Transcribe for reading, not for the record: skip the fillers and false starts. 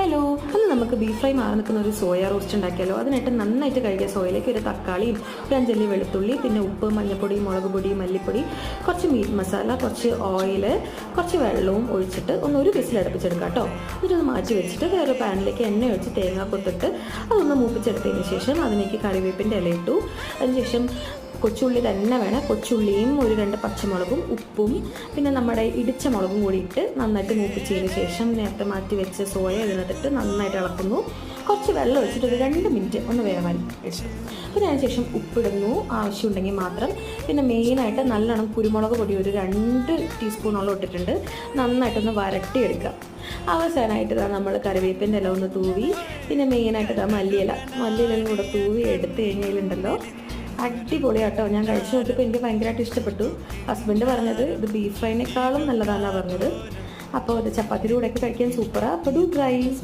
Hello, അന്ന് നമുക്ക് beef fry മാറി നിൽക്കുന്ന ഒരു സോയ റോസ്റ്റ് ഉണ്ടാക്കിയാലോ. അതിനായിട്ട് നന്നായിട്ട് കഴുകിയ സോയയിലേക്ക് ഒരു തക്കാളിയും ഒരു 5 വെളുത്തുള്ളി, പിന്നെ ഉപ്പ്, മഞ്ഞൾപ്പൊടി, മുളക് പൊടി, മല്ലിപ്പൊടി, കുറച്ച് മീറ്റ് മസാല, കുറച്ച് ഓയിൽ, കുറച്ച് വെള്ളവും ഒഴിച്ചിട്ട് ഒരു വിസിലടുപ്പിച്ചെടുക്കാം കേട്ടോ. എന്നിട്ടൊന്ന് മാറ്റി വെച്ചിട്ട് വേറൊരു പാനിലേക്ക് എണ്ണ ഒഴിച്ച് തേങ്ങ കൊത്തിട്ട് അതൊന്ന് മൂപ്പിച്ചെടുത്തതിന് ശേഷം അതിലേക്ക് കറിവേപ്പിൻ്റെ ഇല ഇട്ടു. അതിനുശേഷം കൊച്ചുള്ളി തന്നെ വേണം. കൊച്ചുള്ളിയും ഒരു 2 പച്ചമുളകും ഉപ്പും പിന്നെ നമ്മുടെ ഇടിച്ച മുളകും കൂടി ഇട്ട് നന്നായിട്ട് മൂപ്പിച്ചതിന് ശേഷം നേരത്തെ മാറ്റി വെച്ച സോയ ഇതിനകത്തിട്ട് നന്നായിട്ട് ഇളക്കുന്നു. കുറച്ച് വെള്ളം ഒഴിച്ചിട്ട് ഒരു 2 മിനിറ്റ് ഒന്ന് വേവാൻ ഇട്ടു. പിന്നെ അതിനുശേഷം ഉപ്പിടുന്നു ആവശ്യമുണ്ടെങ്കിൽ മാത്രം. പിന്നെ മെയിനായിട്ട് നല്ലോണം കുരുമുളക് പൊടി ഒരു 2 ടീസ്പൂണോളം ഇട്ടിട്ടുണ്ട്. നന്നായിട്ടൊന്ന് വരട്ടിയെടുക്കുക. അവസാനമായിട്ട് നമ്മൾ കറിവേപ്പിൻ്റെ ഇല ഒന്ന് തൂവി, പിന്നെ മെയിനായിട്ട് മല്ലിയിലും കൂടെ തൂവി എടുത്ത് കഴിഞ്ഞാലുണ്ടല്ലോ അടിപൊളിയാട്ടോ. ഞാൻ കഴിച്ചു നോക്കിയപ്പോൾ എനിക്ക് ഭയങ്കരമായിട്ട് ഇഷ്ടപ്പെട്ടു. ഹസ്ബൻഡ് പറഞ്ഞത് ഇത് ബീഫ് ഫ്രൈനേക്കാളും നല്ലതാണെന്നാണ് പറഞ്ഞത്. അപ്പോൾ അത് ചപ്പാത്തിയുടെ കൂടെയൊക്കെ കഴിക്കാൻ സൂപ്പറാണ്. അപ്പോൾ ഡു ട്രൈ.